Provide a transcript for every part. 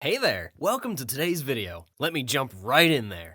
Hey there, welcome to today's video. Let me jump right in there.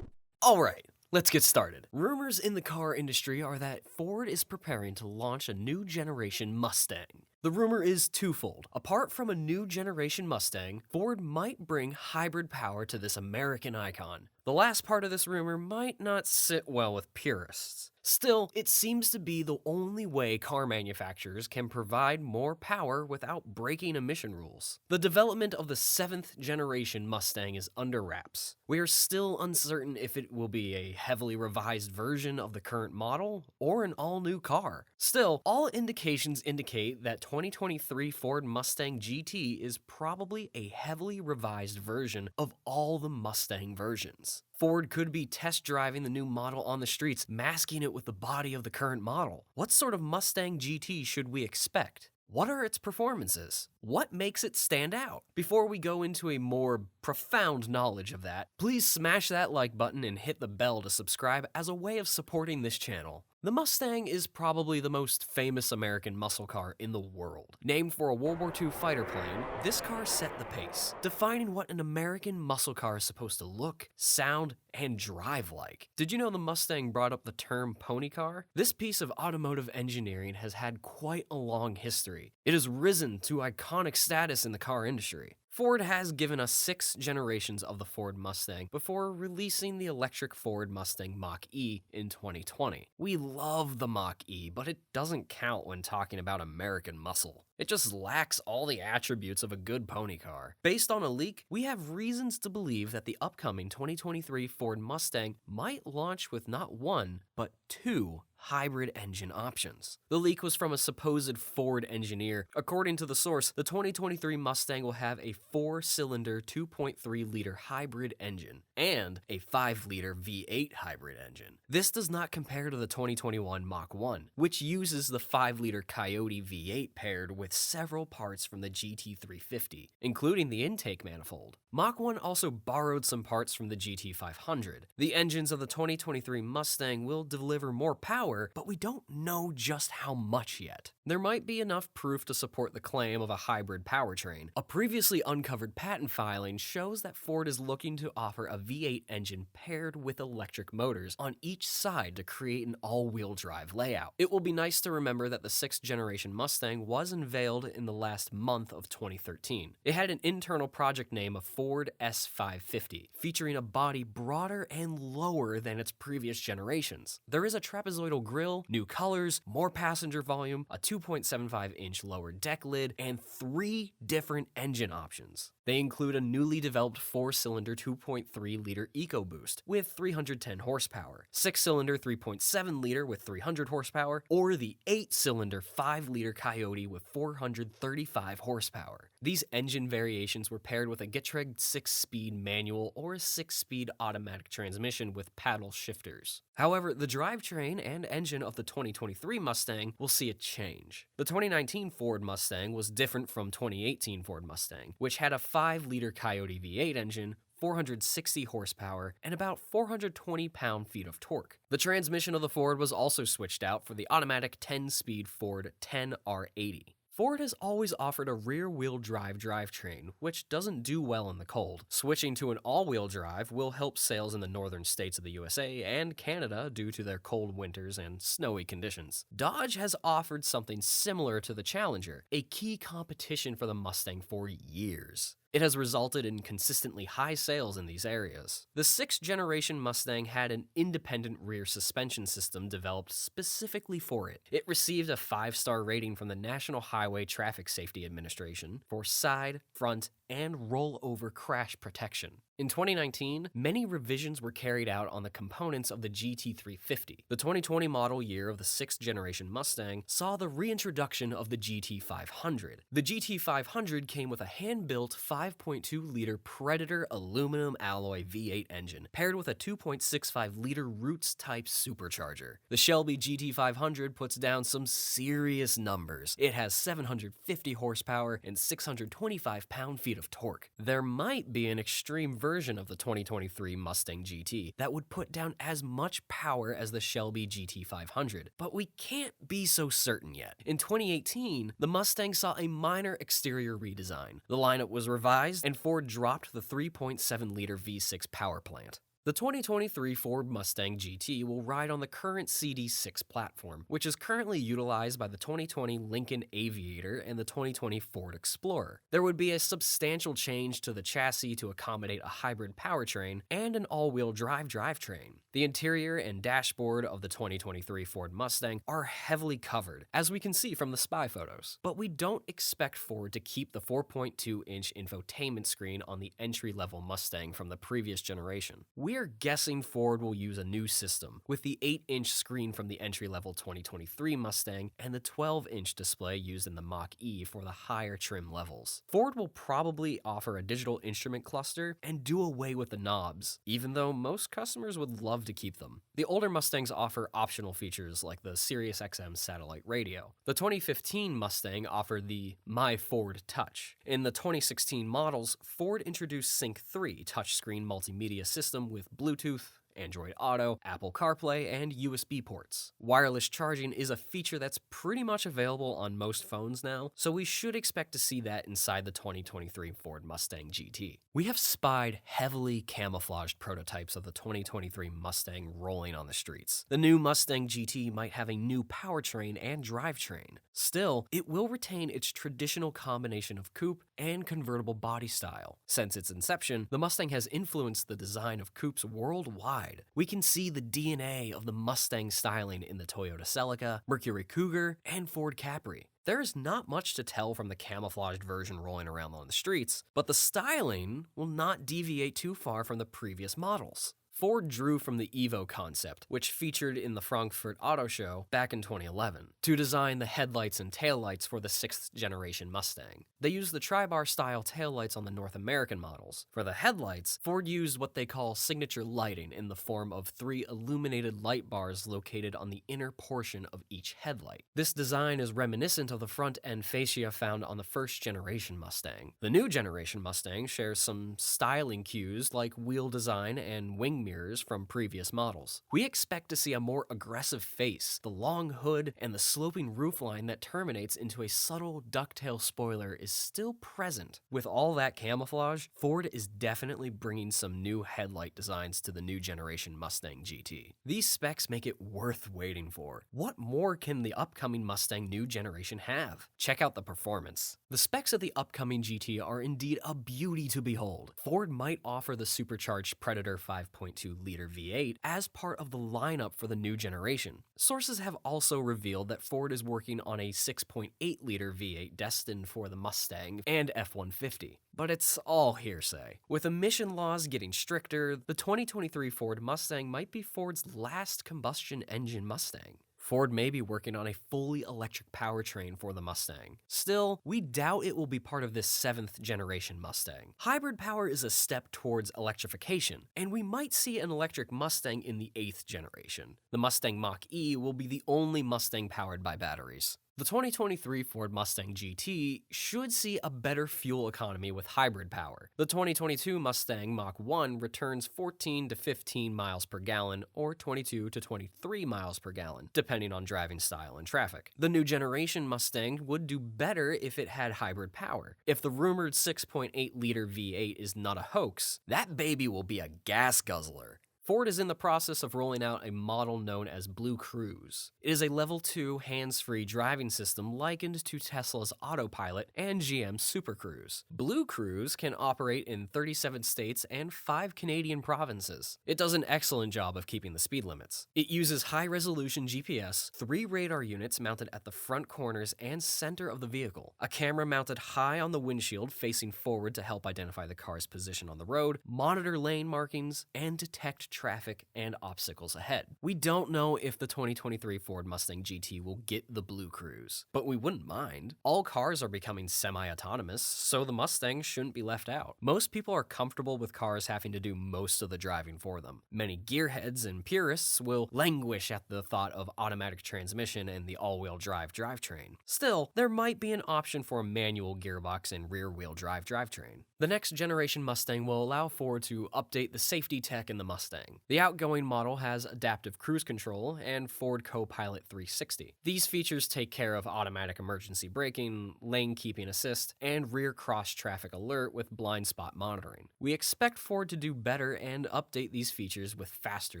Alright, let's get started. Rumors in the car industry are that Ford is preparing to launch a new generation Mustang. The rumor is twofold. Apart from a new generation Mustang, Ford might bring hybrid power to this American icon. The last part of this rumor might not sit well with purists. Still, it seems to be the only way car manufacturers can provide more power without breaking emission rules. The development of the 7th generation Mustang is under wraps. We are still uncertain if it will be a heavily revised version of the current model or an all-new car. Still, all indications indicate that 2023 Ford Mustang GT is probably a heavily revised version of all the Mustang versions. Ford could be test driving the new model on the streets, masking it with the body of the current model. What sort of Mustang GT should we expect? What are its performances? What makes it stand out? Before we go into a more profound knowledge of that, please smash that like button and hit the bell to subscribe as a way of supporting this channel. The Mustang is probably the most famous American muscle car in the world. Named for a World War II fighter plane, this car set the pace, defining what an American muscle car is supposed to look, sound, and drive like. Did you know the Mustang brought up the term pony car? This piece of automotive engineering has had quite a long history. It has risen to iconic status in the car industry. Ford has given us 6 generations of the Ford Mustang before releasing the electric Ford Mustang Mach-E in 2020. We love the Mach-E, but it doesn't count when talking about American muscle. It just lacks all the attributes of a good pony car. Based on a leak, we have reasons to believe that the upcoming 2023 Ford Mustang might launch with not one, but 2 hybrid engine options. The leak was from a supposed Ford engineer. According to the source, the 2023 Mustang will have a 4-cylinder 2.3-liter hybrid engine and a 5-liter V8 hybrid engine. This does not compare to the 2021 Mach-1, which uses the 5-liter Coyote V8 paired with several parts from the GT350, including the intake manifold. Mach-1 also borrowed some parts from the GT500. The engines of the 2023 Mustang will deliver more power, but we don't know just how much yet. There might be enough proof to support the claim of a hybrid powertrain. A previously uncovered patent filing shows that Ford is looking to offer a V8 engine paired with electric motors on each side to create an all-wheel drive layout. It will be nice to remember that the 6th generation Mustang was unveiled in the last month of 2013. It had an internal project name of Ford S650, featuring a body broader and lower than its previous generations. There is a trapezoidal grille, new colors, more passenger volume, a 2.75-inch lower deck lid, and 3 different engine options. They include a newly developed 4-cylinder 2.3-liter EcoBoost with 310 horsepower, 6-cylinder 3.7-liter with 300 horsepower, or the 8-cylinder 5-liter Coyote with 435 horsepower. These engine variations were paired with a Getrag 6-speed manual or a 6-speed automatic transmission with paddle shifters. However, the drivetrain and engine of the 2023 Mustang will see a change. The 2019 Ford Mustang was different from 2018 Ford Mustang, which had a 5-liter Coyote V8 engine, 460 horsepower, and about 420 pound-feet of torque. The transmission of the Ford was also switched out for the automatic 10-speed Ford 10R80. Ford has always offered a rear-wheel drive drivetrain, which doesn't do well in the cold. Switching to an all-wheel drive will help sales in the northern states of the USA and Canada due to their cold winters and snowy conditions. Dodge has offered something similar to the Challenger, a key competition for the Mustang for years. It has resulted in consistently high sales in these areas. The 6th generation Mustang had an independent rear suspension system developed specifically for it. It received a 5-star rating from the National Highway Traffic Safety Administration for side, front, and rollover crash protection. In 2019, many revisions were carried out on the components of the GT350. The 2020 model year of the 6th generation Mustang saw the reintroduction of the GT500. The GT500 came with a hand-built 5.2-liter Predator aluminum alloy V8 engine, paired with a 2.65-liter Roots-type supercharger. The Shelby GT500 puts down some serious numbers. It has 750 horsepower and 625 pound-feet of torque. There might be an extreme version of the 2023 Mustang GT that would put down as much power as the Shelby GT500, but we can't be so certain yet. In 2018, the Mustang saw a minor exterior redesign. The lineup was revised, and Ford dropped the 3.7-liter V6 power plant. The 2023 Ford Mustang GT will ride on the current CD6 platform, which is currently utilized by the 2020 Lincoln Aviator and the 2020 Ford Explorer. There would be a substantial change to the chassis to accommodate a hybrid powertrain and an all-wheel drive drivetrain. The interior and dashboard of the 2023 Ford Mustang are heavily covered, as we can see from the spy photos. But we don't expect Ford to keep the 4.2-inch infotainment screen on the entry-level Mustang from the previous generation. We are guessing Ford will use a new system, with the 8-inch screen from the entry-level 2023 Mustang and the 12-inch display used in the Mach-E for the higher trim levels. Ford will probably offer a digital instrument cluster and do away with the knobs, even though most customers would love to keep them. The older Mustangs offer optional features like the SiriusXM satellite radio. The 2015 Mustang offered the My Ford Touch. In the 2016 models, Ford introduced Sync 3 touchscreen multimedia system with Bluetooth, Android Auto, Apple CarPlay, and USB ports. Wireless charging is a feature that's pretty much available on most phones now, so we should expect to see that inside the 2023 Ford Mustang GT. We have spied heavily camouflaged prototypes of the 2023 Mustang rolling on the streets. The new Mustang GT might have a new powertrain and drivetrain. Still, it will retain its traditional combination of coupe and convertible body style. Since its inception, the Mustang has influenced the design of coupes worldwide. We can see the DNA of the Mustang styling in the Toyota Celica, Mercury Cougar, and Ford Capri. There is not much to tell from the camouflaged version rolling around on the streets, but the styling will not deviate too far from the previous models. Ford drew from the Evo concept, which featured in the Frankfurt Auto Show back in 2011, to design the headlights and taillights for the 6th generation Mustang. They used the tri-bar style taillights on the North American models. For the headlights, Ford used what they call signature lighting in the form of 3 illuminated light bars located on the inner portion of each headlight. This design is reminiscent of the front end fascia found on the 1st generation Mustang. The new generation Mustang shares some styling cues like wheel design and wing mirrors from previous models. We expect to see a more aggressive face, the long hood, and the sloping roofline that terminates into a subtle ducktail spoiler is still present. With all that camouflage, Ford is definitely bringing some new headlight designs to the new generation Mustang GT. These specs make it worth waiting for. What more can the upcoming Mustang new generation have? Check out the performance. The specs of the upcoming GT are indeed a beauty to behold. Ford might offer the supercharged Predator 5.2-liter V8 as part of the lineup for the new generation. Sources have also revealed that Ford is working on a 6.8-liter V8 destined for the Mustang and F-150. But it's all hearsay. With emission laws getting stricter, the 2023 Ford Mustang might be Ford's last combustion engine Mustang. Ford may be working on a fully electric powertrain for the Mustang. Still, we doubt it will be part of this 7th generation Mustang. Hybrid power is a step towards electrification, and we might see an electric Mustang in the 8th generation. The Mustang Mach-E will be the only Mustang powered by batteries. The 2023 Ford Mustang GT should see a better fuel economy with hybrid power. The 2022 Mustang Mach-1 returns 14 to 15 miles per gallon or 22 to 23 miles per gallon, depending on driving style and traffic. The new generation Mustang would do better if it had hybrid power. If the rumored 6.8-liter V8 is not a hoax, that baby will be a gas guzzler. Ford is in the process of rolling out a model known as Blue Cruise. It is a level 2 hands-free driving system likened to Tesla's Autopilot and GM's Super Cruise. Blue Cruise can operate in 37 states and 5 Canadian provinces. It does an excellent job of keeping the speed limits. It uses high-resolution GPS, 3 radar units mounted at the front corners and center of the vehicle, a camera mounted high on the windshield facing forward to help identify the car's position on the road, monitor lane markings, and detect traffic, and obstacles ahead. We don't know if the 2023 Ford Mustang GT will get the Blue Cruise, but we wouldn't mind. All cars are becoming semi-autonomous, so the Mustang shouldn't be left out. Most people are comfortable with cars having to do most of the driving for them. Many gearheads and purists will languish at the thought of automatic transmission and the all-wheel drive drivetrain. Still, there might be an option for a manual gearbox and rear-wheel drive drivetrain. The next generation Mustang will allow Ford to update the safety tech in the Mustang. The outgoing model has adaptive cruise control and Ford Co-Pilot 360. These features take care of automatic emergency braking, lane keeping assist, and rear cross-traffic alert with blind spot monitoring. We expect Ford to do better and update these features with faster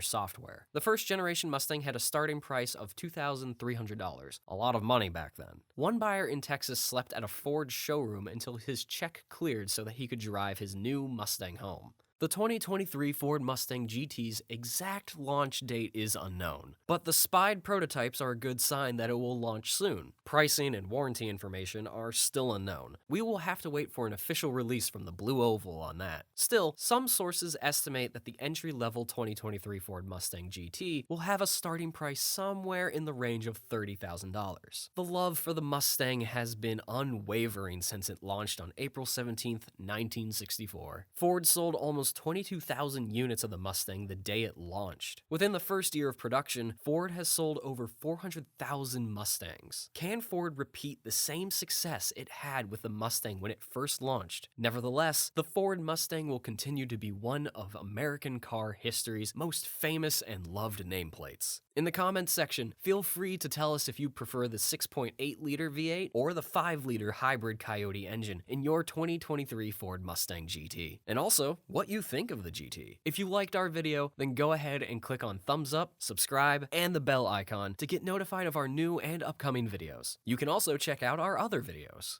software. The first generation Mustang had a starting price of $2,300, a lot of money back then. One buyer in Texas slept at a Ford showroom until his check cleared so that he could drive his new Mustang home. The 2023 Ford Mustang GT's exact launch date is unknown, but the spied prototypes are a good sign that it will launch soon. Pricing and warranty information are still unknown. We will have to wait for an official release from the Blue Oval on that. Still, some sources estimate that the entry-level 2023 Ford Mustang GT will have a starting price somewhere in the range of $30,000. The love for the Mustang has been unwavering since it launched on April 17, 1964. Ford sold almost 22,000 units of the Mustang the day it launched. Within the first year of production, Ford has sold over 400,000 Mustangs. Can Ford repeat the same success it had with the Mustang when it first launched? Nevertheless, the Ford Mustang will continue to be one of American car history's most famous and loved nameplates. In the comments section, feel free to tell us if you prefer the 6.8-liter V8 or the 5-liter hybrid Coyote engine in your 2023 Ford Mustang GT. And also, what you think of the GT. If you liked our video, then go ahead and click on thumbs up, subscribe, and the bell icon to get notified of our new and upcoming videos. You can also check out our other videos.